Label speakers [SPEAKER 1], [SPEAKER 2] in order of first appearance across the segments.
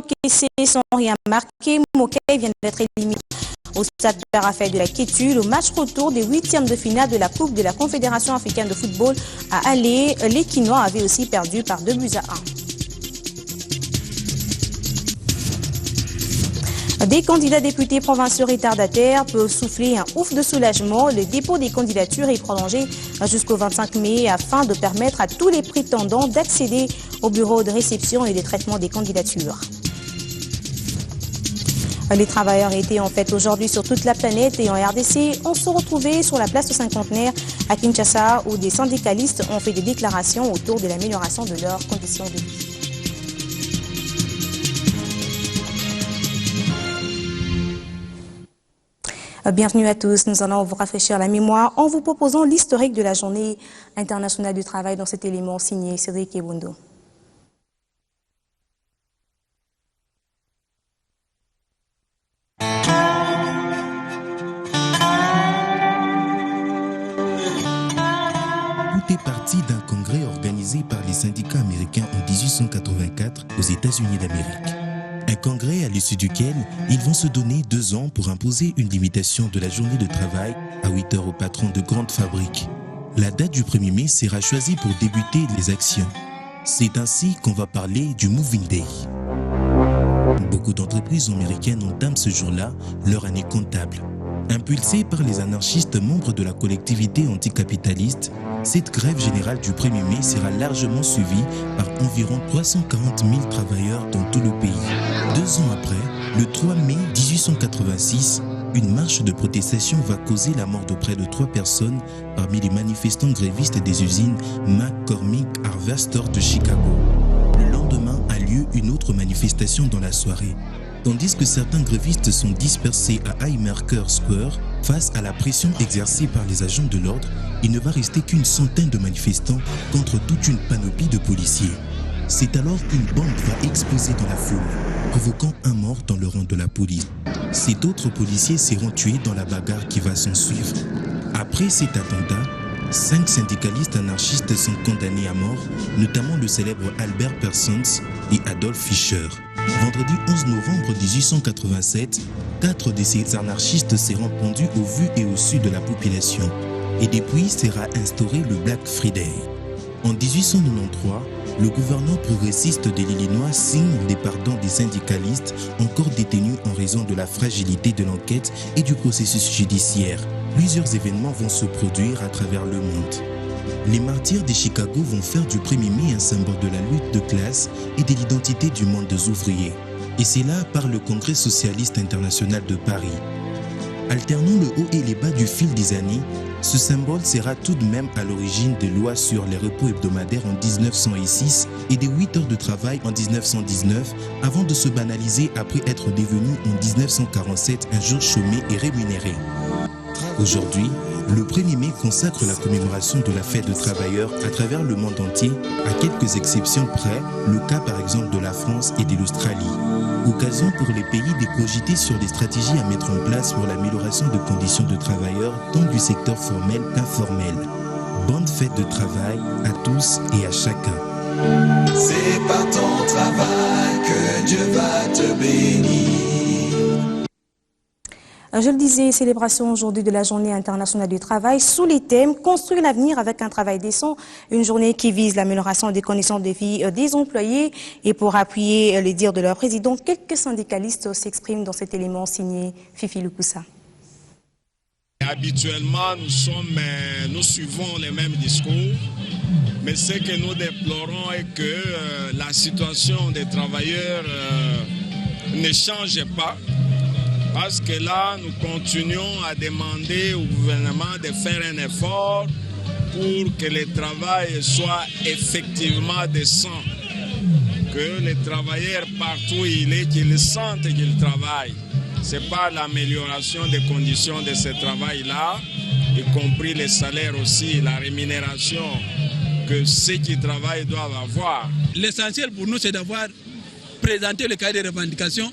[SPEAKER 1] encaissés sans rien marquer. Moquet vient d'être éliminé au stade Père Raphaël de la Kétu. Le match retour des 8e de finale de la Coupe de la Confédération africaine de football à aller. Les Quinois avaient aussi perdu par 2-1. Des candidats députés provinciaux retardataires peuvent souffler un ouf de soulagement. Le dépôt des candidatures est prolongé jusqu'au 25 mai afin de permettre à tous les prétendants d'accéder au bureau de réception et de traitement des candidatures. Les travailleurs étaient en fait aujourd'hui sur toute la planète et en RDC, on se retrouvait sur la place du Cinquantenaire à Kinshasa où des syndicalistes ont fait des déclarations autour de l'amélioration de leurs conditions de vie. Bienvenue à tous, nous allons vous rafraîchir la mémoire en vous proposant l'historique de la journée internationale du travail dans cet élément signé Cédric Ebundo.
[SPEAKER 2] Tout est parti d'un congrès organisé par les syndicats américains en 1884 aux États-Unis d'Amérique. Un congrès à l'issue duquel ils vont se donner 2 ans pour imposer une limitation de la journée de travail à 8 heures aux patrons de grandes fabriques. La date du 1er mai sera choisie pour débuter les actions. C'est ainsi qu'on va parler du Moving Day. Beaucoup d'entreprises américaines entament ce jour-là leur année comptable. Impulsée par les anarchistes membres de la collectivité anticapitaliste, cette grève générale du 1er mai sera largement suivie par environ 340 000 travailleurs dans tout le pays. 2 ans après, le 3 mai 1886, une marche de protestation va causer la mort de près de 3 personnes parmi les manifestants grévistes des usines McCormick Harvester de Chicago. Le lendemain a lieu une autre manifestation dans la soirée. Tandis que certains grévistes sont dispersés à Haymarket Square, face à la pression exercée par les agents de l'ordre, il ne va rester qu'une centaine de manifestants contre toute une panoplie de policiers. C'est alors qu'une bombe va exploser dans la foule, provoquant un mort dans le rang de la police. 7 autres policiers seront tués dans la bagarre qui va s'ensuivre. Après cet attentat, 5 syndicalistes anarchistes sont condamnés à mort, notamment le célèbre Albert Parsons et Adolf Fischer. Vendredi 11 novembre 1887, 4 de ces anarchistes seront pendus au vu et au su de la population. Et depuis sera instauré le Black Friday. En 1893, le gouverneur progressiste de l'Illinois signe les pardons des syndicalistes encore détenus en raison de la fragilité de l'enquête et du processus judiciaire. Plusieurs événements vont se produire à travers le monde. Les martyrs de Chicago vont faire du 1er mai un symbole de la lutte de classe et de l'identité du monde des ouvriers. Et c'est là par le Congrès socialiste international de Paris. Alternant le haut et les bas du fil des années, ce symbole sera tout de même à l'origine des lois sur les repos hebdomadaires en 1906 et des 8 heures de travail en 1919, avant de se banaliser après être devenu en 1947 un jour chômé et rémunéré. Aujourd'hui, le 1er mai consacre la commémoration de la fête des travailleurs à travers le monde entier, à quelques exceptions près, le cas par exemple de la France et de l'Australie. Occasion pour les pays de cogiter sur des stratégies à mettre en place pour l'amélioration de conditions de travailleurs tant du secteur formel qu'informel. Bonne fête de travail à tous et à chacun.
[SPEAKER 3] C'est par ton travail que Dieu va te bénir.
[SPEAKER 1] Je le disais, célébration aujourd'hui de la Journée internationale du travail sous les thèmes « Construire l'avenir avec un travail décent », une journée qui vise l'amélioration des conditions de vie des employés. Et pour appuyer les dires de leur président, quelques syndicalistes s'expriment dans cet élément signé Fifi Lukusa.
[SPEAKER 4] Habituellement, nous suivons les mêmes discours, mais ce que nous déplorons est que la situation des travailleurs ne change pas. Parce que là, nous continuons à demander au gouvernement de faire un effort pour que le travail soit effectivement décent. Que les travailleurs, partout où il est, qu'ils sentent qu'ils travaillent. Ce n'est pas l'amélioration des conditions de ce travail-là, y compris les salaires aussi, la rémunération que ceux qui travaillent doivent avoir.
[SPEAKER 5] L'essentiel pour nous, c'est d'avoir présenté le cahier de revendications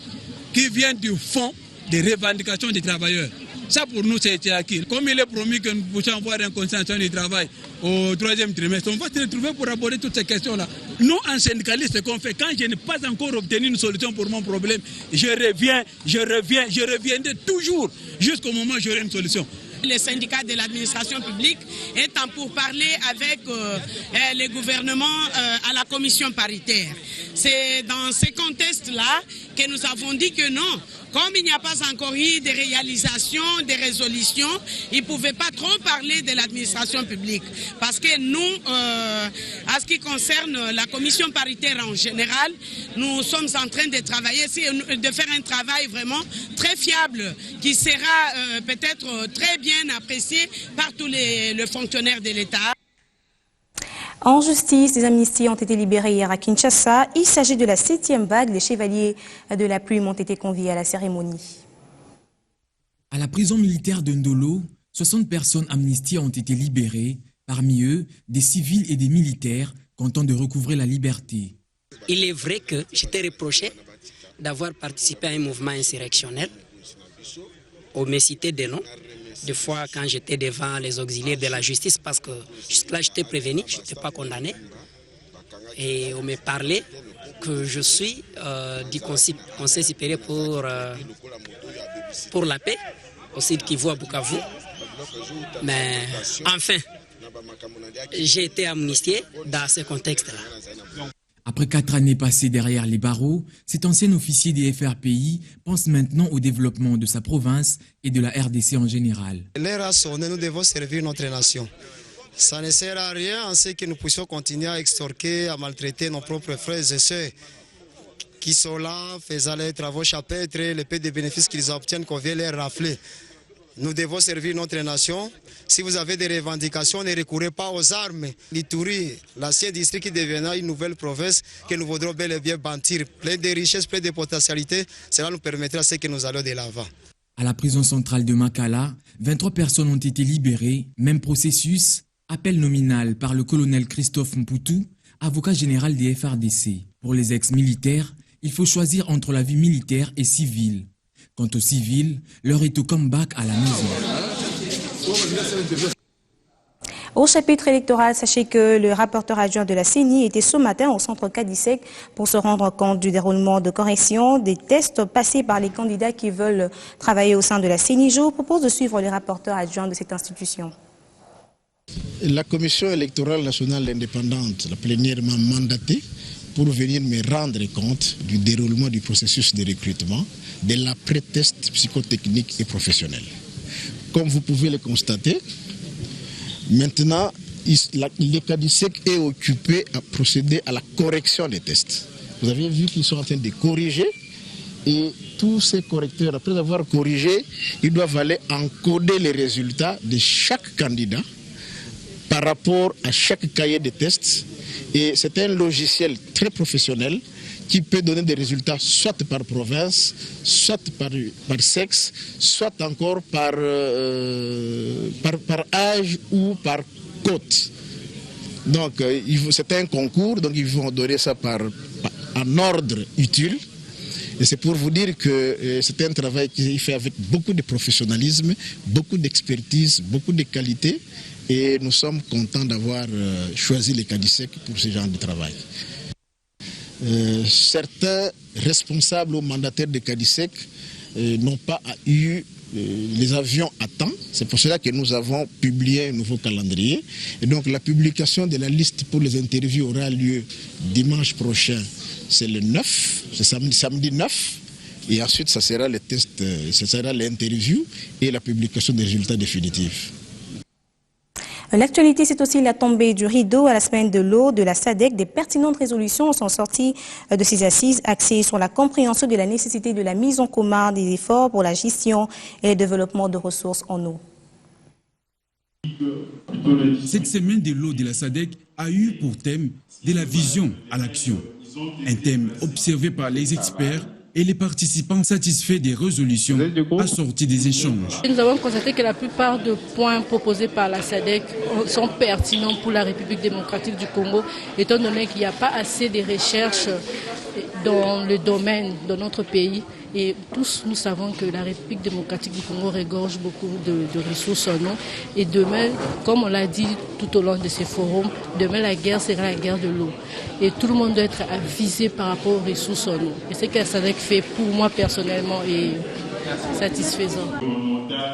[SPEAKER 5] qui vient du fond des revendications des travailleurs. Ça pour nous c'est acquis. Comme il est promis que nous puissions avoir une constitution du travail au 3e trimestre, on va se retrouver pour aborder toutes ces questions-là. Nous, en syndicaliste, ce qu'on fait, quand je n'ai pas encore obtenu une solution pour mon problème, je reviendrai toujours jusqu'au moment où j'aurai une solution.
[SPEAKER 6] Le syndicat de l'administration publique est en pourparlers avec les gouvernements à la commission paritaire. C'est dans ce contexte-là que nous avons dit que non, comme il n'y a pas encore eu de réalisations, de résolutions, ils ne pouvaient pas trop parler de l'administration publique. Parce que nous, à ce qui concerne la commission paritaire en général, nous sommes en train de travailler, de faire un travail vraiment très fiable, qui sera peut-être très bien apprécié par tous les fonctionnaires de l'État.
[SPEAKER 1] En justice, des amnisties ont été libérées hier à Kinshasa. Il s'agit de la 7e vague. Les chevaliers de la plume ont été conviés à la cérémonie.
[SPEAKER 7] À la prison militaire de Ndolo, 60 personnes amnistiées ont été libérées. Parmi eux, des civils et des militaires content de recouvrer la liberté.
[SPEAKER 8] Il est vrai que j'étais reproché d'avoir participé à un mouvement insurrectionnel. On me citait des noms. Des fois, quand j'étais devant les auxiliaires de la justice, parce que jusque-là, j'étais prévenu, je n'étais pas condamné. Et on me parlait que je suis du Conseil supérieur pour la paix, au sud Kivu à Bukavu. Mais enfin, j'ai été amnistié dans ce contexte-là.
[SPEAKER 7] Après 4 années passées derrière les barreaux, cet ancien officier des FRPI pense maintenant au développement de sa province et de la RDC en général.
[SPEAKER 9] L'heure a sonné, nous devons servir notre nation. Ça ne sert à rien en ce que nous puissions continuer à extorquer, à maltraiter nos propres frères et sœurs qui sont là, faisant les travaux chapitres, les peu de bénéfices qu'ils obtiennent, qu'on vient les rafler. Nous devons servir notre nation. Si vous avez des revendications, ne recourez pas aux armes. L'Ituri, l'ancien district qui deviendra une nouvelle province que nous voudrons bel et bien bâtir, plein de richesses, plein de potentialités, cela nous permettra ce que nous allons de l'avant.
[SPEAKER 7] À la prison centrale de Makala, 23 personnes ont été libérées. Même processus, appel nominal par le colonel Christophe Mputu, avocat général des FRDC. Pour les ex-militaires, il faut choisir entre la vie militaire et civile. Quant aux civils, l'heure est au comeback à la maison.
[SPEAKER 1] Au chapitre électoral, sachez que le rapporteur adjoint de la CENI était ce matin au centre Kadisek pour se rendre compte du déroulement de correction des tests passés par les candidats qui veulent travailler au sein de la CENI. Je vous propose de suivre les rapporteurs adjoints de cette institution.
[SPEAKER 10] La Commission électorale nationale indépendante l'a plénièrement mandatée pour venir me rendre compte du déroulement du processus de recrutement, de l'après-test psychotechnique et professionnel. Comme vous pouvez le constater, maintenant, le Kadisek est occupé à procéder à la correction des tests. Vous avez vu qu'ils sont en train de corriger et tous ces correcteurs, après avoir corrigé, ils doivent aller encoder les résultats de chaque candidat par rapport à chaque cahier de tests. Et c'est un logiciel très professionnel qui peut donner des résultats soit par province, soit par sexe, soit encore par âge ou par côte. Donc c'est un concours, donc ils vont donner ça en ordre utile. Et c'est pour vous dire que c'est un travail qu'il fait avec beaucoup de professionnalisme, beaucoup d'expertise, beaucoup de qualité. Et nous sommes contents d'avoir choisi les Kadisek pour ce genre de travail. Certains responsables ou mandataires de Kadisek n'ont pas eu les avions à temps. C'est pour cela que nous avons publié un nouveau calendrier. Et donc la publication de la liste pour les interviews aura lieu dimanche prochain. C'est le 9, c'est samedi 9. Et ensuite, ça sera les tests, ça sera l'interview et la publication des résultats définitifs.
[SPEAKER 1] L'actualité, c'est aussi la tombée du rideau à la semaine de l'eau de la SADC. Des pertinentes résolutions sont sorties de ces assises axées sur la compréhension de la nécessité de la mise en commun des efforts pour la gestion et le développement de ressources en eau.
[SPEAKER 5] Cette semaine de l'eau de la SADC a eu pour thème de la vision à l'action. Un thème observé par les experts
[SPEAKER 7] et les participants satisfaits des résolutions assorties des échanges.
[SPEAKER 11] Nous avons constaté que la plupart des points proposés par la SADC sont pertinents pour la République démocratique du Congo, étant donné qu'il n'y a pas assez de recherches dans le domaine de notre pays. Et tous nous savons que la République démocratique du Congo regorge beaucoup de ressources en eau. Et demain, comme on l'a dit tout au long de ces forums, demain la guerre sera la guerre de l'eau. Et tout le monde doit être avisé par rapport aux ressources en eau. Et ce que la SADC fait pour moi personnellement est satisfaisant.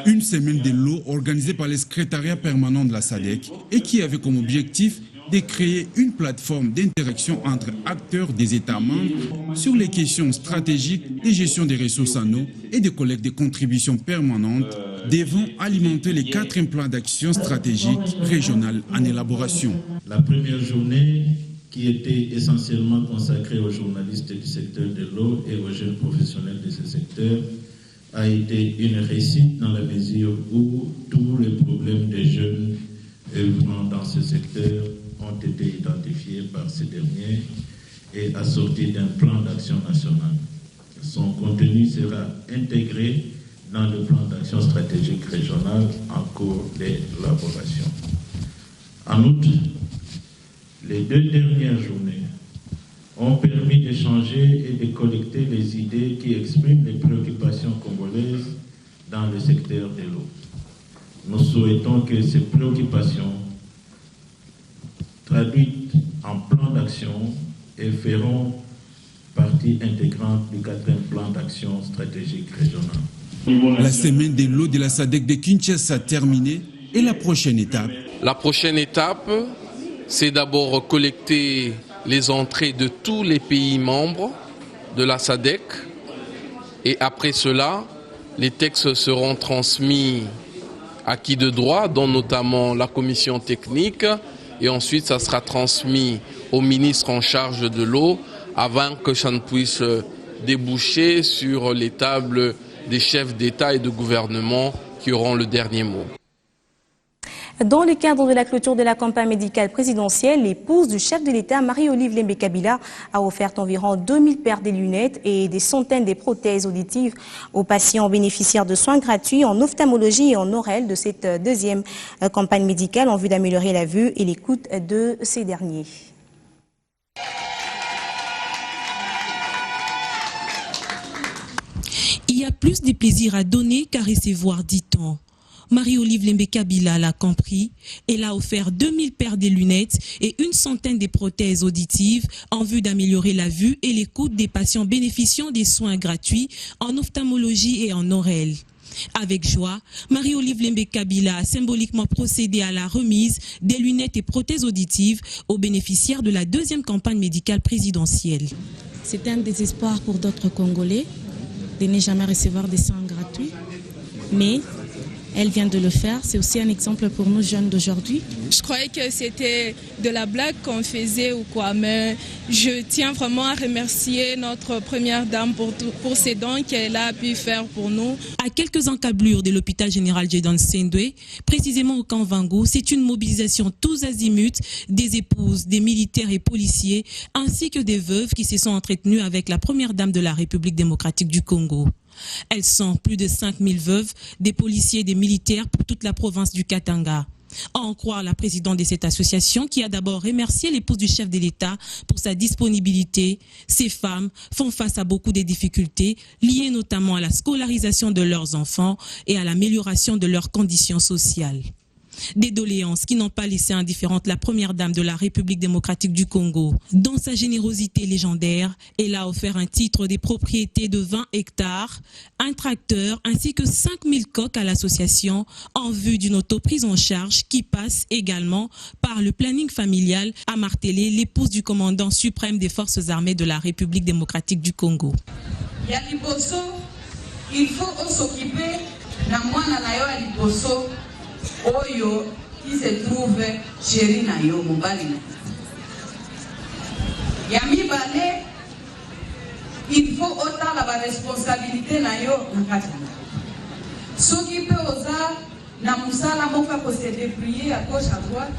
[SPEAKER 7] Une semaine de l'eau organisée par le secrétariat permanent de la SADC et qui avait comme objectif de créer une plateforme d'interaction entre acteurs des États membres sur les questions stratégiques de gestion des ressources en eau et de collecte de contributions permanentes devant alimenter les 4 plans d'action stratégiques régionales en élaboration.
[SPEAKER 12] La première journée, qui était essentiellement consacrée aux journalistes du secteur de l'eau et aux jeunes professionnels de ce secteur, a été une réussite dans la mesure où tous les problèmes des jeunes œuvrant dans ce secteur ont été identifiés par ces derniers et assortis d'un plan d'action national. Son contenu sera intégré dans le plan d'action stratégique régional en cours d'élaboration. En outre, les 2 dernières journées ont permis d'échanger et de collecter les idées qui expriment les préoccupations congolaises dans le secteur de l'eau. Nous souhaitons que ces préoccupations traduites en plan d'action et feront partie intégrante du 4e plan d'action stratégique régional.
[SPEAKER 7] La semaine de l'eau de la SADC de Kinshasa terminée et la prochaine étape.
[SPEAKER 13] La prochaine étape, c'est d'abord collecter les entrées de tous les pays membres de la SADC et après cela, les textes seront transmis à qui de droit, dont notamment la commission technique. Et ensuite, ça sera transmis au ministre en charge de l'eau avant que ça ne puisse déboucher sur les tables des chefs d'État et de gouvernement qui auront le dernier mot.
[SPEAKER 1] Dans le cadre de la clôture de la campagne médicale présidentielle, l'épouse du chef de l'État, Marie-Olive Lembe Kabila, a offert environ 2000 paires de lunettes et des centaines de prothèses auditives aux patients bénéficiaires de soins gratuits en ophtalmologie et en oreille de cette 2e campagne médicale en vue d'améliorer la vue et l'écoute de ces derniers.
[SPEAKER 14] Il y a plus de plaisir à donner qu'à recevoir, dit-on. Marie-Olive Lembe Kabila l'a compris. Elle a offert 2000 paires de lunettes et une centaine de prothèses auditives en vue d'améliorer la vue et l'écoute des patients bénéficiant des soins gratuits en ophtalmologie et en oreille. Avec joie, Marie-Olive Lembe Kabila a symboliquement procédé à la remise des lunettes et prothèses auditives aux bénéficiaires de la 2e campagne médicale présidentielle.
[SPEAKER 15] C'est un désespoir pour d'autres Congolais de ne jamais recevoir des soins gratuits, mais elle vient de le faire. C'est aussi un exemple pour nous jeunes d'aujourd'hui.
[SPEAKER 16] Je croyais que c'était de la blague qu'on faisait ou quoi, mais je tiens vraiment à remercier notre première dame pour ces dons qu'elle a pu faire pour nous.
[SPEAKER 14] À quelques encablures de l'hôpital général Djedon Sendwe, précisément au camp Vango, c'est une mobilisation tous azimuts des épouses, des militaires et policiers, ainsi que des veuves qui se sont entretenues avec la première dame de la République démocratique du Congo. Elles sont plus de 5000 veuves, des policiers et des militaires pour toute la province du Katanga. À en croire la présidente de cette association qui a d'abord remercié l'épouse du chef de l'État pour sa disponibilité. Ces femmes font face à beaucoup de difficultés liées notamment à la scolarisation de leurs enfants et à l'amélioration de leurs conditions sociales. Des doléances qui n'ont pas laissé indifférente la première dame de la République démocratique du Congo. Dans sa générosité légendaire, elle a offert un titre des propriétés de 20 hectares, un tracteur ainsi que 5000 coques à l'association en vue d'une auto-prise en charge qui passe également par le planning familial, a martelé l'épouse du commandant suprême des forces armées de la République démocratique du Congo.
[SPEAKER 17] Il faut s'occuper d'un moine à Liboso. Oyo qui se trouve chéri na yo mobali na yami balé, il faut autant la responsabilité na yo nakati soki pe oza na musala moka ko se débrouiller à gauche à droite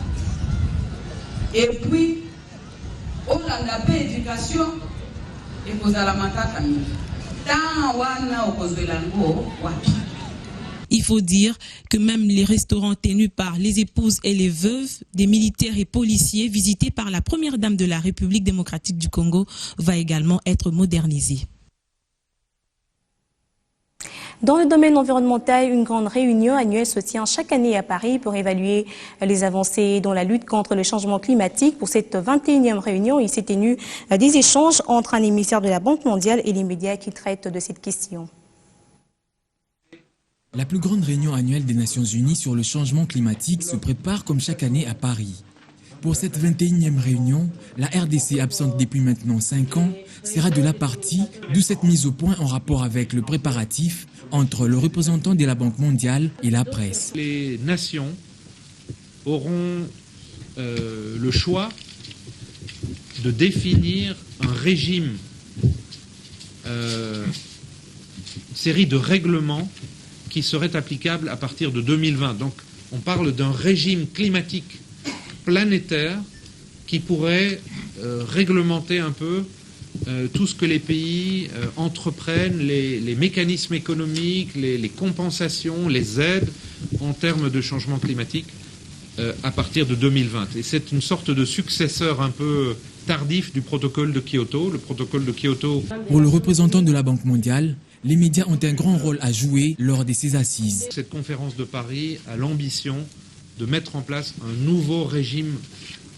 [SPEAKER 17] et puis on a la éducation et vous allez mataka mingi
[SPEAKER 14] Il faut dire que même les restaurants tenus par les épouses et les veuves des militaires et policiers visités par la première dame de la République démocratique du Congo va également être modernisé.
[SPEAKER 1] Dans le domaine environnemental, une grande réunion annuelle se tient chaque année à Paris pour évaluer les avancées dans la lutte contre le changement climatique. Pour cette 21e réunion, il s'est tenu des échanges entre un émissaire de la Banque mondiale et les médias qui traitent de cette question.
[SPEAKER 7] La plus grande réunion annuelle des Nations Unies sur le changement climatique se prépare comme chaque année à Paris. Pour cette 21e réunion, la RDC, absente depuis maintenant 5 ans, sera de la partie, d'où cette mise au point en rapport avec le préparatif entre le représentant de la Banque mondiale et la presse.
[SPEAKER 18] Les nations auront le choix de définir un régime, une série de règlements qui seraient applicables à partir de 2020. Donc on parle d'un régime climatique planétaire qui pourrait réglementer un peu tout ce que les pays entreprennent, les mécanismes économiques, les compensations, les aides en termes de changement climatique à partir de 2020. Et c'est une sorte de successeur un peu tardif du protocole de Kyoto. Le protocole de Kyoto.
[SPEAKER 7] Pour le représentant de la Banque mondiale, les médias ont un grand rôle à jouer lors de ces assises.
[SPEAKER 18] Cette conférence de Paris a l'ambition de mettre en place un nouveau régime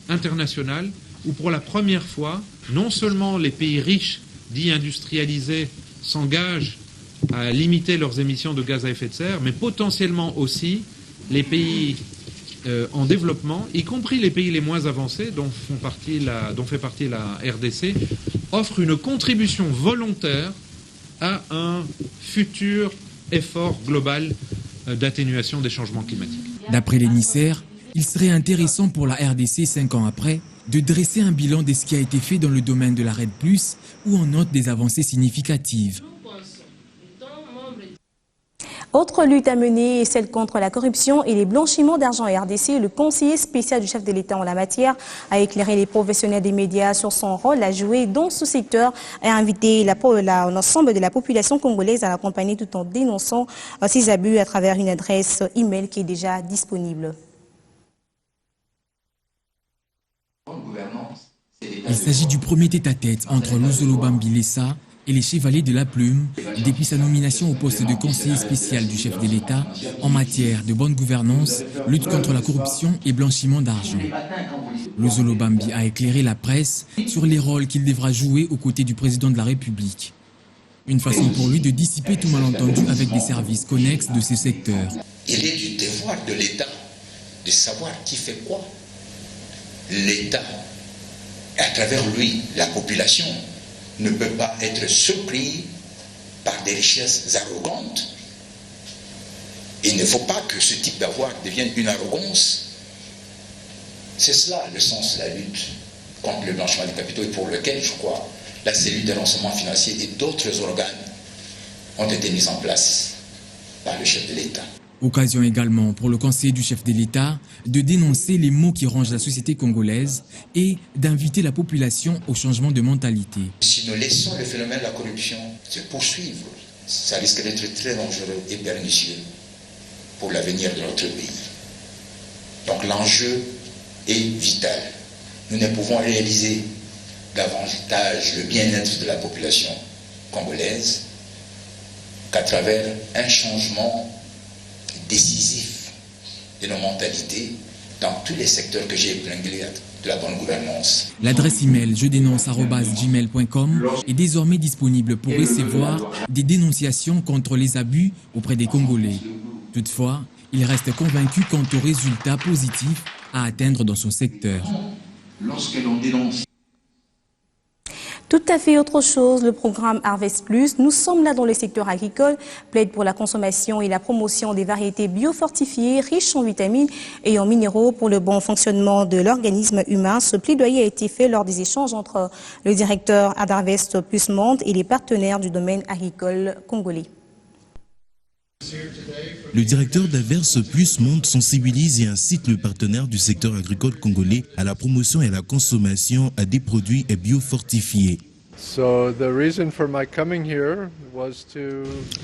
[SPEAKER 18] international où pour la première fois, non seulement les pays riches, dits industrialisés, s'engagent à limiter leurs émissions de gaz à effet de serre, mais potentiellement aussi les pays en développement, y compris les pays les moins avancés, dont fait partie la RDC, offrent une contribution volontaire à un futur effort global d'atténuation des changements climatiques.
[SPEAKER 7] D'après l'émissaire, il serait intéressant pour la RDC 5 ans après de dresser un bilan de ce qui a été fait dans le domaine de la RED+, où on note des avancées significatives.
[SPEAKER 1] Autre lutte à mener est celle contre la corruption et les blanchiments d'argent à RDC. Le conseiller spécial du chef de l'État en la matière a éclairé les professionnels des médias sur son rôle à jouer dans ce secteur et a invité l'ensemble de la population congolaise à l'accompagner tout en dénonçant ces abus à travers une adresse email qui est déjà disponible.
[SPEAKER 7] Il s'agit du premier tête-à-tête entre Luzolo Bambilesa et les Chevaliers de la Plume depuis sa nomination au poste de conseiller spécial du chef de l'État en matière de bonne gouvernance, lutte contre la corruption et blanchiment d'argent. Luzolo Bambi a éclairé la presse sur les rôles qu'il devra jouer aux côtés du président de la République. Une façon pour lui de dissiper tout malentendu avec des services connexes de ce secteur.
[SPEAKER 19] Il est du devoir de l'État de savoir qui fait quoi. L'État, à travers lui, la population, ne peut pas être surpris par des richesses arrogantes. Il ne faut pas que ce type d'avoir devienne une arrogance. C'est cela le sens de la lutte contre le blanchiment des capitaux et pour lequel, je crois, la cellule de renseignement financier et d'autres organes ont été mis en place par le chef de l'État.
[SPEAKER 7] Occasion également pour le conseiller du chef de l'État de dénoncer les maux qui rongent la société congolaise et d'inviter la population au changement de mentalité.
[SPEAKER 19] Si nous laissons le phénomène de la corruption se poursuivre, ça risque d'être très dangereux et pernicieux pour l'avenir de notre pays. Donc l'enjeu est vital. Nous ne pouvons réaliser davantage le bien-être de la population congolaise qu'à travers un changement décisif de nos mentalités dans tous les secteurs que j'ai épinglés de la bonne gouvernance.
[SPEAKER 7] L'adresse email jedénonce@gmail.com est désormais disponible pour recevoir des dénonciations contre les abus auprès des Congolais. Toutefois, il reste convaincu quant aux résultats positifs à atteindre dans son secteur.
[SPEAKER 19] Lorsque l'on dénonce
[SPEAKER 1] Tout à fait autre chose, le programme Harvest Plus, nous sommes là dans le secteur agricole, plaide pour la consommation et la promotion des variétés biofortifiées, riches en vitamines et en minéraux pour le bon fonctionnement de l'organisme humain. Ce plaidoyer a été fait lors des échanges entre le directeur d'Harvest Plus Monde et les partenaires du domaine agricole congolais.
[SPEAKER 2] Le directeur d'Harvest Plus Monde sensibilise et incite le partenaire du secteur agricole congolais à la promotion et à la consommation des produits biofortifiés.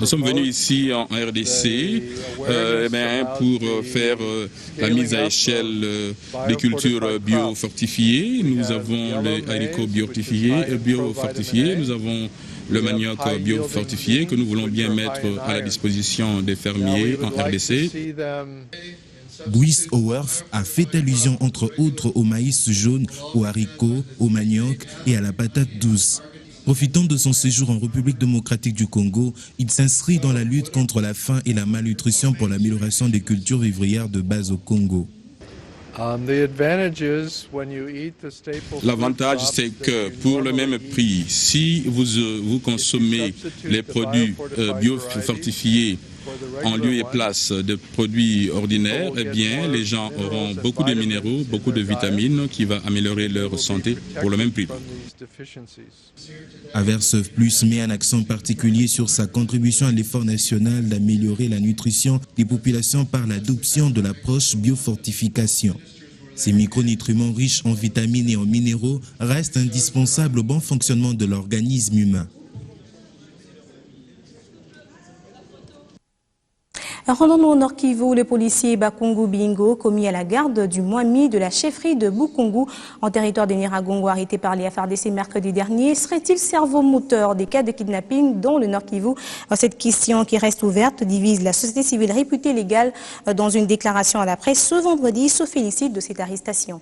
[SPEAKER 20] Nous sommes venus ici en RDC pour faire la mise à échelle des cultures biofortifiées. Nous avons les haricots biofortifiés, nous avons le manioc biofortifié que nous voulons bien mettre à la disposition des fermiers en RDC.
[SPEAKER 2] Bruce Howarth a fait allusion entre autres au maïs jaune, aux haricots, au manioc et à la patate douce. Profitant de son séjour en République démocratique du Congo, il s'inscrit dans la lutte contre la faim et la malnutrition pour l'amélioration des cultures vivrières de base au Congo.
[SPEAKER 20] L'avantage, c'est que pour le même prix, si vous consommez les produits biofortifiés en lieu et place de produits ordinaires, eh bien, les gens auront beaucoup de minéraux, beaucoup de vitamines qui vont améliorer leur santé pour le même prix.
[SPEAKER 2] Averse Plus met un accent particulier sur sa contribution à l'effort national d'améliorer la nutrition des populations par l'adoption de l'approche biofortification. Ces micronutriments riches en vitamines et en minéraux restent indispensables au bon fonctionnement de l'organisme humain.
[SPEAKER 1] Rendons-nous au Nord Kivu, le policier Bakungu Bingo, commis à la garde du Mwami de la chefferie de Bukungu, en territoire de Nyiragongo, arrêté par les FARDC mercredi dernier. Serait-il cerveau-moteur des cas de kidnapping dans le Nord Kivu? Cette question qui reste ouverte divise la société civile réputée légale. Dans une déclaration à la presse ce vendredi, se félicite de cette arrestation.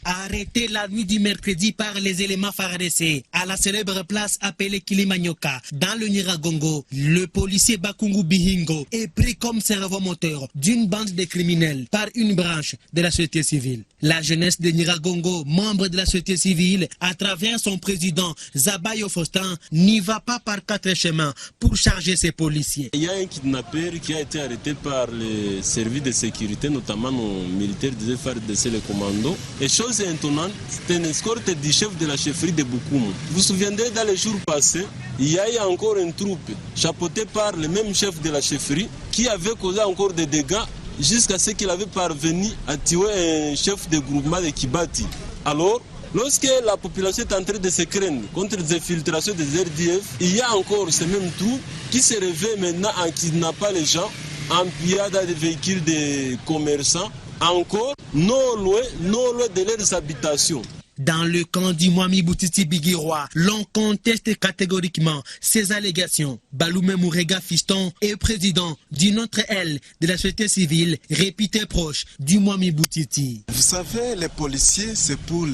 [SPEAKER 21] Arrêté la nuit du mercredi par les éléments FARDC à la célèbre place appelée Kilimanyoka dans le Nyiragongo, le policier Bakungu Bihingo est pris comme cerveau-moteur d'une bande de criminels par une branche de la société civile. La jeunesse de Nyiragongo, membre de la société civile, à travers son président Zabayo Faustin, n'y va pas par quatre chemins pour charger ses policiers.
[SPEAKER 22] Il y a un kidnappeur qui a été arrêté par les services de sécurité, notamment nos militaires des FARDC, les commandos. Et chose étonnante, c'est une escorte du chef de la chefferie de Bukumu. Vous vous souviendrez, dans les jours passés, il y a eu encore une troupe chapeautée par le même chef de la chefferie qui avait causé encore des dégâts jusqu'à ce qu'il avait parvenu à tuer un chef de groupement de Kibati. Alors, lorsque la population est en train de se craindre contre les infiltrations des RDF, il y a encore ces mêmes troupes qui se réveillent maintenant en kidnappant les gens, en pillant dans des véhicules des commerçants, encore non loin de leurs habitations.
[SPEAKER 21] Dans le camp du Mwami Boutiti Bigirwa, l'on conteste catégoriquement ces allégations. Balume Mourega Fiston est président d'une autre aile de la société civile, réputée proche du Mwami Boutiti.
[SPEAKER 23] Vous savez, les policiers, c'est pour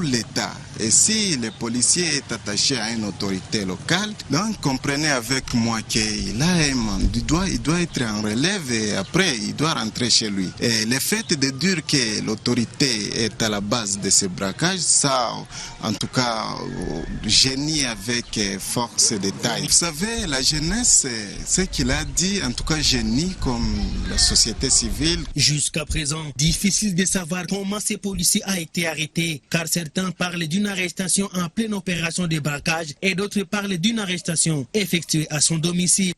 [SPEAKER 23] l'État. Et si le policier est attaché à une autorité locale, donc comprenez avec moi qu'il a un mandat, il doit être en relève et après il doit rentrer chez lui. Et le fait de dire que l'autorité est à la base de ces braquage, ça, en tout cas, génie avec force de taille. Vous savez, la jeunesse, ce qu'il a dit, en tout cas, génie comme la société civile.
[SPEAKER 21] Jusqu'à présent, difficile de savoir comment ces policiers ont été arrêtés, car certains parlent d'une arrestation en pleine opération de braquage et d'autres parlent d'une arrestation effectuée à son domicile.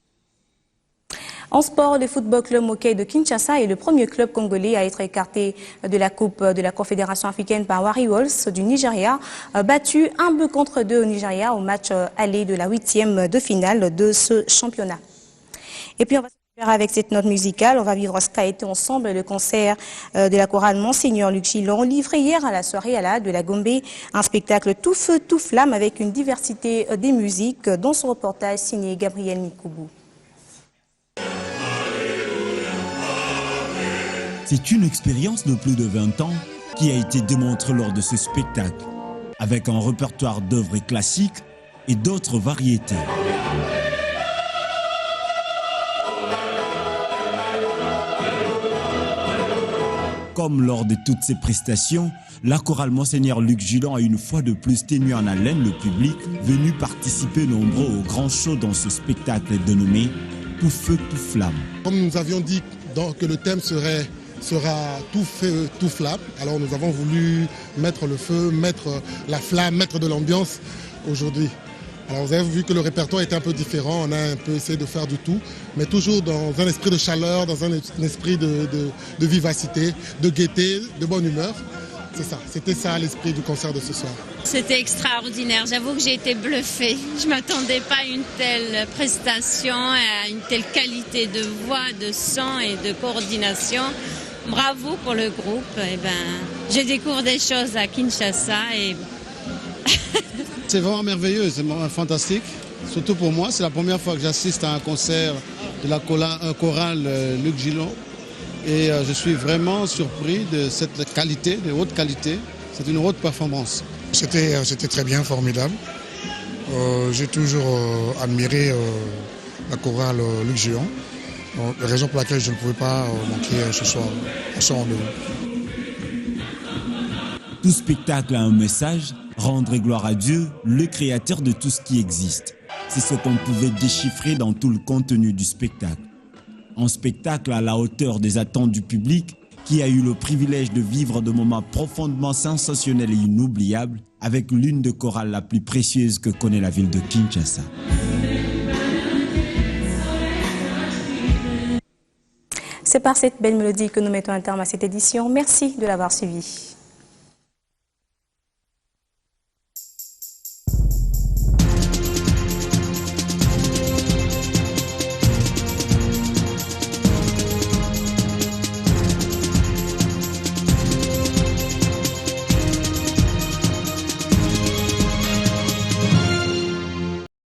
[SPEAKER 1] En sport, le Football Club Moké de Kinshasa est le premier club congolais à être écarté de la Coupe de la Confédération africaine par Warriors du Nigeria, battu 1-2 au Nigeria au match aller de la 8e de finale de ce championnat. Et puis on va se faire avec cette note musicale. On va vivre ce qu'a été ensemble le concert de la chorale Monseigneur Luc Gillon, livré hier à la soirée à la de la Gombe, un spectacle tout feu, tout flamme avec une diversité des musiques, dont ce reportage signé Gabriel Mikoubou.
[SPEAKER 24] C'est une expérience de plus de 20 ans qui a été démontrée lors de ce spectacle, avec un répertoire d'œuvres classiques et d'autres variétés. Comme lors de toutes ces prestations, la chorale Monseigneur Luc Gillon a une fois de plus tenu en haleine le public, venu participer nombreux au grand show dans ce spectacle dénommé Tout feu, tout flamme.
[SPEAKER 25] Comme nous avions dit que le thème sera tout feu, tout flamme. Alors nous avons voulu mettre le feu, mettre la flamme, mettre de l'ambiance aujourd'hui. Alors vous avez vu que le répertoire était un peu différent, on a un peu essayé de faire du tout, mais toujours dans un esprit de chaleur, dans un esprit de vivacité, de gaieté, de bonne humeur. C'était ça l'esprit du concert de ce soir.
[SPEAKER 3] C'était extraordinaire, j'avoue que j'ai été bluffée. Je ne m'attendais pas à une telle prestation, à une telle qualité de voix, de son et de coordination. Bravo pour le groupe. Je découvre des choses à Kinshasa.
[SPEAKER 4] C'est vraiment merveilleux, c'est vraiment fantastique. Surtout pour moi, c'est la première fois que j'assiste à un concert de la chorale Luc Gillon. Et je suis vraiment surpris de cette qualité, de haute qualité. C'est une haute performance.
[SPEAKER 25] C'était très bien, formidable. J'ai toujours admiré la chorale Luc Gillon. La raison pour laquelle je ne pouvais pas manquer ce soir à son rendez-vous.
[SPEAKER 24] Tout spectacle a un message, rendre gloire à Dieu, le créateur de tout ce qui existe. C'est ce qu'on pouvait déchiffrer dans tout le contenu du spectacle. Un spectacle à la hauteur des attentes du public qui a eu le privilège de vivre de moments profondément sensationnels et inoubliables avec l'une des chorales la plus précieuse que connaît la ville de Kinshasa.
[SPEAKER 1] C'est par cette belle mélodie que nous mettons un terme à cette édition. Merci de l'avoir suivi.